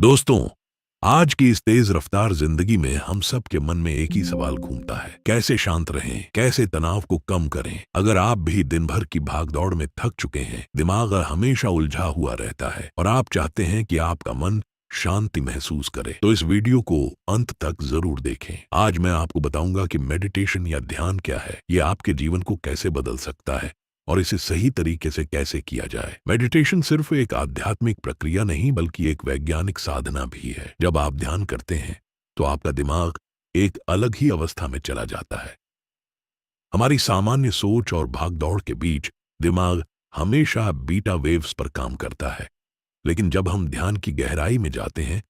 दोस्तों, आज की इस तेज रफ्तार जिंदगी में हम सब के मन में एक ही सवाल घूमता है, कैसे शांत रहें, कैसे तनाव को कम करें। अगर आप भी दिन भर की भागदौड़ में थक चुके हैं, दिमाग हमेशा उलझा हुआ रहता है और आप चाहते हैं कि आपका मन शांति महसूस करे, तो इस वीडियो को अंत तक जरूर देखें। आज मैं आपको बताऊंगा कि मेडिटेशन या ध्यान क्या है, ये आपके जीवन को कैसे बदल सकता है और इसे सही तरीके से कैसे किया जाए। मेडिटेशन सिर्फ एक आध्यात्मिक प्रक्रिया नहीं बल्कि एक वैज्ञानिक साधना भी है। जब आप ध्यान करते हैं तो आपका दिमाग एक अलग ही अवस्था में चला जाता है। हमारी सामान्य सोच और भागदौड़ के बीच दिमाग हमेशा बीटा वेव्स पर काम करता है, लेकिन जब हम ध्यान की गहराई में जाते हैं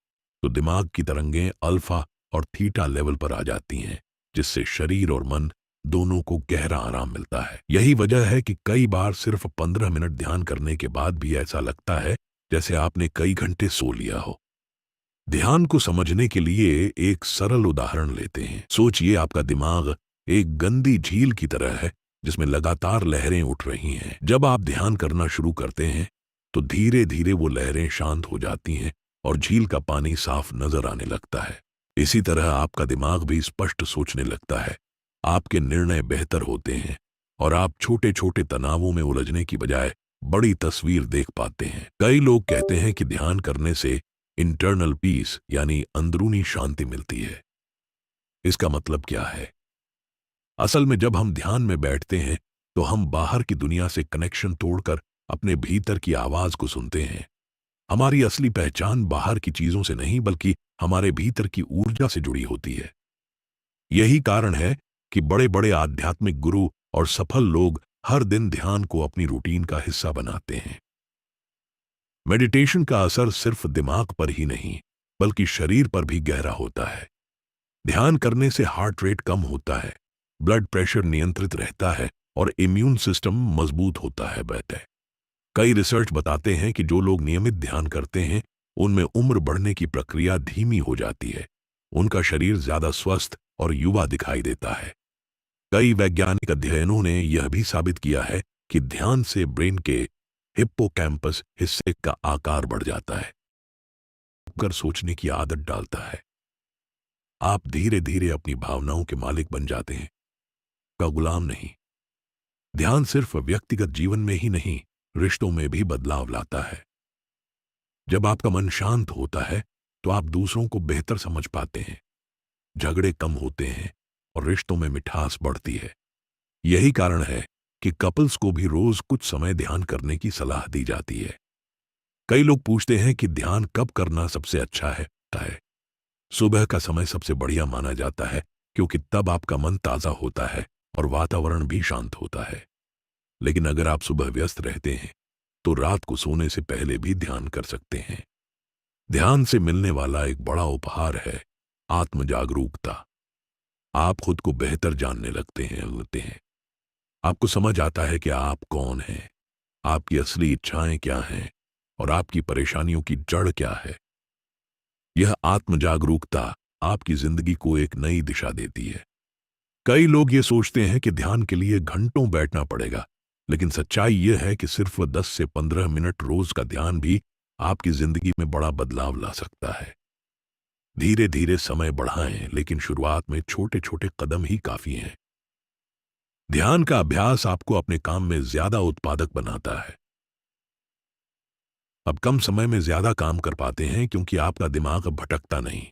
तो दिमाग की तरंगें अल्फा और थीटा लेवल पर आ जाती हैं, जिससे शरीर और मन दोनों को गहरा आराम मिलता है। यही वजह है कि कई बार सिर्फ 15 मिनट ध्यान करने के बाद भी ऐसा लगता है जैसे आपने कई घंटे सो लिया हो। ध्यान को समझने के लिए एक सरल उदाहरण लेते हैं। सोचिए आपका दिमाग एक गंदी झील की तरह है जिसमें लगातार लहरें उठ रही हैं। जब आप ध्यान करना शुरू करते हैं तो धीरे धीरे वो लहरें शांत हो जाती हैं और झील का पानी साफ नजर आने लगता है। इसी तरह आपका दिमाग भी स्पष्ट सोचने लगता है, आपके निर्णय बेहतर होते हैं और आप छोटे छोटे तनावों में उलझने की बजाय बड़ी तस्वीर देख पाते हैं। कई लोग कहते हैं कि ध्यान करने से इंटरनल पीस यानी अंदरूनी शांति मिलती है। इसका मतलब क्या है? असल में जब हम ध्यान में बैठते हैं तो हम बाहर की दुनिया से कनेक्शन तोड़कर अपने भीतर की आवाज को सुनते हैं। हमारी असली पहचान बाहर की चीजों से नहीं बल्कि हमारे भीतर की ऊर्जा से जुड़ी होती है। यही कारण है कि बड़े बड़े आध्यात्मिक गुरु और सफल लोग हर दिन ध्यान को अपनी रूटीन का हिस्सा बनाते हैं। मेडिटेशन का असर सिर्फ दिमाग पर ही नहीं बल्कि शरीर पर भी गहरा होता है। ध्यान करने से हार्ट रेट कम होता है, ब्लड प्रेशर नियंत्रित रहता है और इम्यून सिस्टम मजबूत होता है। कई रिसर्च बताते हैं कि जो लोग नियमित ध्यान करते हैं उनमें उम्र बढ़ने की प्रक्रिया धीमी हो जाती है, उनका शरीर ज्यादा स्वस्थ और युवा दिखाई देता है। कई वैज्ञानिक अध्ययनों ने यह भी साबित किया है कि ध्यान से ब्रेन के हिप्पोकैम्पस हिस्से का आकार बढ़ जाता है, कर सोचने की आदत डालता है। आप धीरे धीरे अपनी भावनाओं के मालिक बन जाते हैं, का गुलाम नहीं। ध्यान सिर्फ व्यक्तिगत जीवन में ही नहीं, रिश्तों में भी बदलाव लाता है। जब आपका मन शांत होता है तो आप दूसरों को बेहतर समझ पाते हैं, झगड़े कम होते हैं और रिश्तों में मिठास बढ़ती है। यही कारण है कि कपल्स को भी रोज कुछ समय ध्यान करने की सलाह दी जाती है। कई लोग पूछते हैं कि ध्यान कब करना सबसे अच्छा है। सुबह का समय सबसे बढ़िया माना जाता है क्योंकि तब आपका मन ताजा होता है और वातावरण भी शांत होता है। लेकिन अगर आप सुबह व्यस्त रहते हैं तो रात को सोने से पहले भी ध्यान कर सकते हैं। ध्यान से मिलने वाला एक बड़ा उपहार है आत्म जागरूकता। आप खुद को बेहतर जानने लगते हैं। आपको समझ आता है कि आप कौन हैं, आपकी असली इच्छाएं क्या हैं और आपकी परेशानियों की जड़ क्या है। यह आत्म जागरूकता आपकी जिंदगी को एक नई दिशा देती है। कई लोग ये सोचते हैं कि ध्यान के लिए घंटों बैठना पड़ेगा, लेकिन सच्चाई यह है कि सिर्फ 10 से 15 मिनट रोज का ध्यान भी आपकी जिंदगी में बड़ा बदलाव ला सकता है। धीरे धीरे समय बढ़ाएं, लेकिन शुरुआत में छोटे छोटे कदम ही काफी हैं। ध्यान का अभ्यास आपको अपने काम में ज्यादा उत्पादक बनाता है। अब कम समय में ज्यादा काम कर पाते हैं क्योंकि आपका दिमाग भटकता नहीं।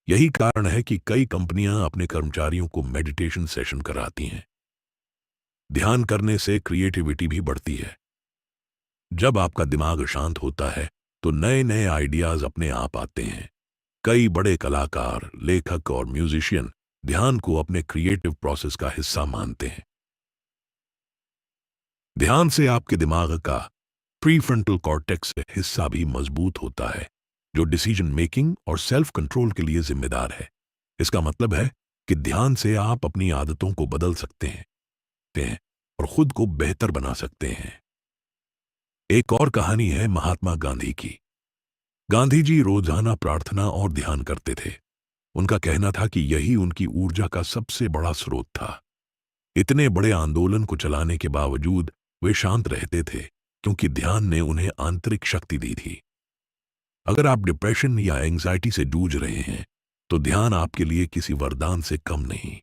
यही कारण है कि कई कंपनियां अपने कर्मचारियों को मेडिटेशन सेशन कराती हैं। ध्यान करने से क्रिएटिविटी भी बढ़ती है। जब आपका दिमाग शांत होता है तो नए नए आइडियाज अपने आप आते हैं। कई बड़े कलाकार, लेखक और म्यूजिशियन ध्यान को अपने क्रिएटिव प्रोसेस का हिस्सा मानते हैं। ध्यान से आपके दिमाग का प्रीफ्रंटल कॉर्टेक्स हिस्सा भी मजबूत होता है, जो डिसीजन मेकिंग और सेल्फ कंट्रोल के लिए जिम्मेदार है। इसका मतलब है कि ध्यान से आप अपनी आदतों को बदल सकते हैं और खुद को बेहतर बना सकते हैं। एक और कहानी है महात्मा गांधी की। गांधी जी रोजाना प्रार्थना और ध्यान करते थे। उनका कहना था कि यही उनकी ऊर्जा का सबसे बड़ा स्रोत था। इतने बड़े आंदोलन को चलाने के बावजूद वे शांत रहते थे क्योंकि ध्यान ने उन्हें आंतरिक शक्ति दी थी। अगर आप डिप्रेशन या एंजाइटी से जूझ रहे हैं तो ध्यान आपके लिए किसी वरदान से कम नहीं।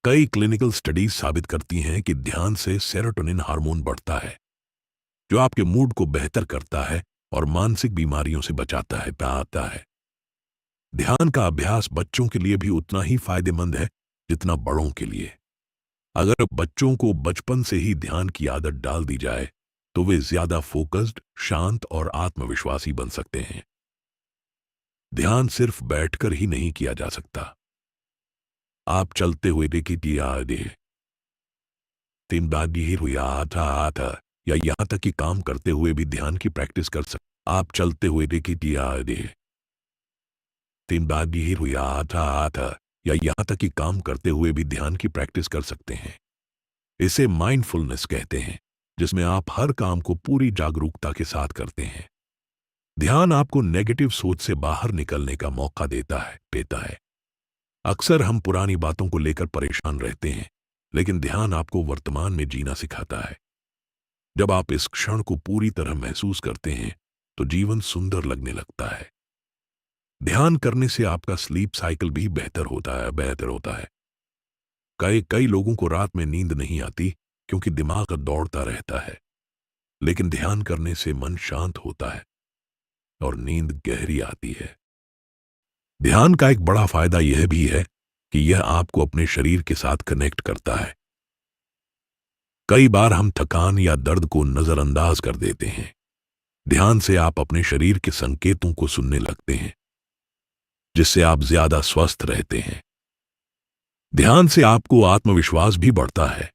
कई क्लिनिकल स्टडीज साबित करती हैं कि ध्यान से सेरोटोनिन हार्मोन बढ़ता है, जो आपके मूड को बेहतर करता है और मानसिक बीमारियों से बचाता है। ध्यान का अभ्यास बच्चों के लिए भी उतना ही फायदेमंद है जितना बड़ों के लिए। अगर बच्चों को बचपन से ही ध्यान की आदत डाल दी जाए तो वे ज्यादा फोकस्ड, शांत और आत्मविश्वासी बन सकते हैं। ध्यान सिर्फ बैठकर ही नहीं किया जा सकता। आप चलते हुए देखिए आधे तीन बाद ये हुआ आता या यहां तक कि काम करते हुए भी ध्यान की प्रैक्टिस कर सकते। आप चलते हुए देखिए आधे तीन बाद ये हुआ आता या यहां तक कि काम करते हुए भी ध्यान की प्रैक्टिस कर सकते हैं। इसे माइंडफुलनेस कहते हैं, जिसमें आप हर काम को पूरी जागरूकता के साथ करते हैं। ध्यान आपको नेगेटिव सोच से बाहर निकलने का मौका देता है। अक्सर हम पुरानी बातों को लेकर परेशान रहते हैं, लेकिन ध्यान आपको वर्तमान में जीना सिखाता है। जब आप इस क्षण को पूरी तरह महसूस करते हैं तो जीवन सुंदर लगने लगता है। ध्यान करने से आपका स्लीप साइकिल भी बेहतर होता है। कई लोगों को रात में नींद नहीं आती क्योंकि दिमाग दौड़ता रहता है, लेकिन ध्यान करने से मन शांत होता है और नींद गहरी आती है। ध्यान का एक बड़ा फायदा यह भी है कि यह आपको अपने शरीर के साथ कनेक्ट करता है। कई बार हम थकान या दर्द को नजरअंदाज कर देते हैं। ध्यान से आप अपने शरीर के संकेतों को सुनने लगते हैं, जिससे आप ज्यादा स्वस्थ रहते हैं। ध्यान से आपको आत्मविश्वास भी बढ़ता है।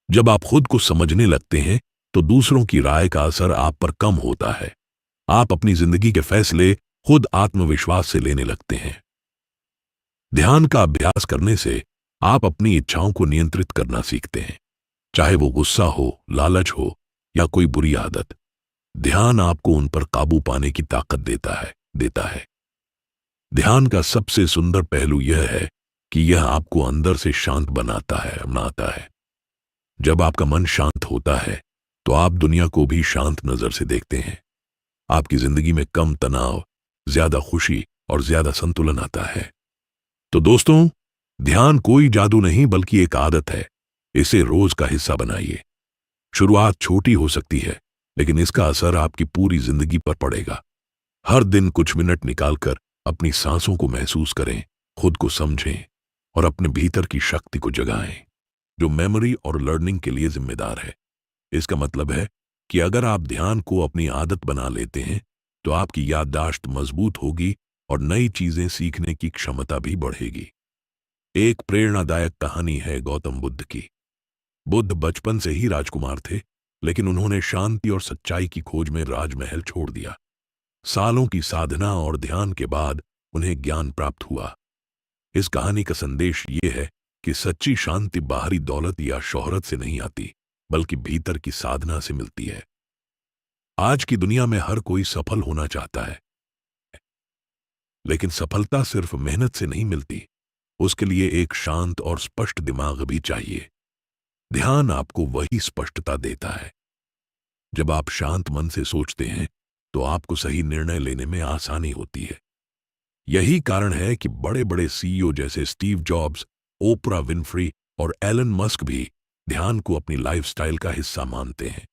जब आप खुद को समझने लगते हैं तो दूसरों की राय का असर आप पर कम होता है। आप अपनी जिंदगी के फैसले खुद आत्मविश्वास से लेने लगते हैं। ध्यान का अभ्यास करने से आप अपनी इच्छाओं को नियंत्रित करना सीखते हैं, चाहे वो गुस्सा हो, लालच हो या कोई बुरी आदत। ध्यान आपको उन पर काबू पाने की ताकत देता है। ध्यान का सबसे सुंदर पहलू यह है कि यह आपको अंदर से शांत बनाता है। जब आपका मन शांत होता है तो आप दुनिया को भी शांत नजर से देखते हैं। आपकी जिंदगी में कम तनाव, ज्यादा खुशी और ज्यादा संतुलन आता है। तो दोस्तों, ध्यान कोई जादू नहीं बल्कि एक आदत है। इसे रोज का हिस्सा बनाइए। शुरुआत छोटी हो सकती है, लेकिन इसका असर आपकी पूरी जिंदगी पर पड़ेगा। हर दिन कुछ मिनट निकालकर अपनी सांसों को महसूस करें, खुद को समझें और अपने भीतर की शक्ति को जगाएं, जो मेमोरी और लर्निंग के लिए जिम्मेदार है। इसका मतलब है कि अगर आप ध्यान को अपनी आदत बना लेते हैं तो आपकी याददाश्त मजबूत होगी और नई चीजें सीखने की क्षमता भी बढ़ेगी। एक प्रेरणादायक कहानी है गौतम बुद्ध की। बुद्ध बचपन से ही राजकुमार थे, लेकिन उन्होंने शांति और सच्चाई की खोज में राजमहल छोड़ दिया। सालों की साधना और ध्यान के बाद उन्हें ज्ञान प्राप्त हुआ। इस कहानी का संदेश ये है कि सच्ची शांति बाहरी दौलत या शोहरत से नहीं आती, बल्कि भीतर की साधना से मिलती है। आज की दुनिया में हर कोई सफल होना चाहता है, लेकिन सफलता सिर्फ मेहनत से नहीं मिलती। उसके लिए एक शांत और स्पष्ट दिमाग भी चाहिए। ध्यान आपको वही स्पष्टता देता है। जब आप शांत मन से सोचते हैं तो आपको सही निर्णय लेने में आसानी होती है। यही कारण है कि बड़े बड़े सीईओ जैसे स्टीव जॉब्स, ओपरा विनफ्री और एलन मस्क भी ध्यान को अपनी लाइफस्टाइल का हिस्सा मानते हैं।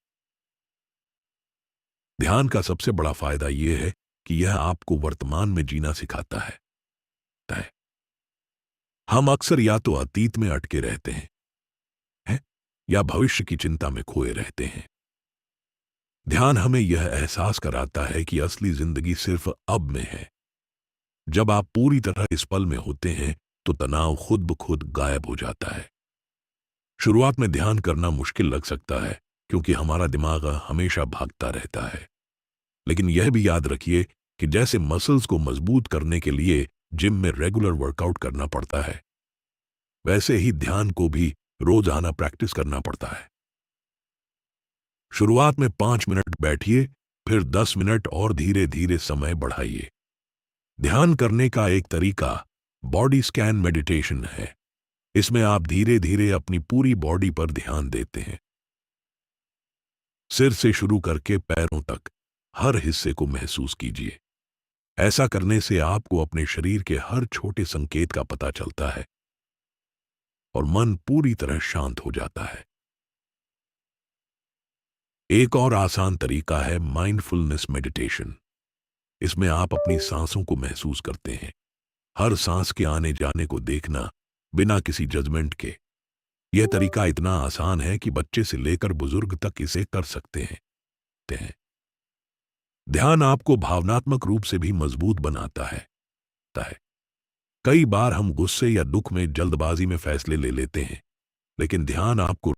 ध्यान का सबसे बड़ा फायदा यह है कि यह आपको वर्तमान में जीना सिखाता है। हम अक्सर या तो अतीत में अटके रहते हैं या भविष्य की चिंता में खोए रहते हैं। ध्यान हमें यह एहसास कराता है कि असली जिंदगी सिर्फ अब में है। जब आप पूरी तरह इस पल में होते हैं तो तनाव खुद ब खुद गायब हो जाता है। शुरुआत में ध्यान करना मुश्किल लग सकता है क्योंकि हमारा दिमाग हमेशा भागता रहता है, लेकिन यह भी याद रखिए कि जैसे मसल्स को मजबूत करने के लिए जिम में रेगुलर वर्कआउट करना पड़ता है, वैसे ही ध्यान को भी रोजाना प्रैक्टिस करना पड़ता है। शुरुआत में 5 मिनट बैठिए, फिर 10 मिनट और धीरे धीरे समय बढ़ाइए। ध्यान करने का एक तरीका बॉडी स्कैन मेडिटेशन है। इसमें आप धीरे धीरे अपनी पूरी बॉडी पर ध्यान देते हैं, सिर से शुरू करके पैरों तक, हर हिस्से को महसूस कीजिए। ऐसा करने से आपको अपने शरीर के हर छोटे संकेत का पता चलता है और मन पूरी तरह शांत हो जाता है। एक और आसान तरीका है माइंडफुलनेस मेडिटेशन। इसमें आप अपनी सांसों को महसूस करते हैं, हर सांस के आने जाने को देखना बिना किसी जजमेंट के। यह तरीका इतना आसान है कि बच्चे से लेकर बुजुर्ग तक इसे कर सकते हैं। ध्यान आपको भावनात्मक रूप से भी मजबूत बनाता है। कई बार हम गुस्से या दुख में जल्दबाजी में फैसले ले लेते हैं, लेकिन ध्यान आपको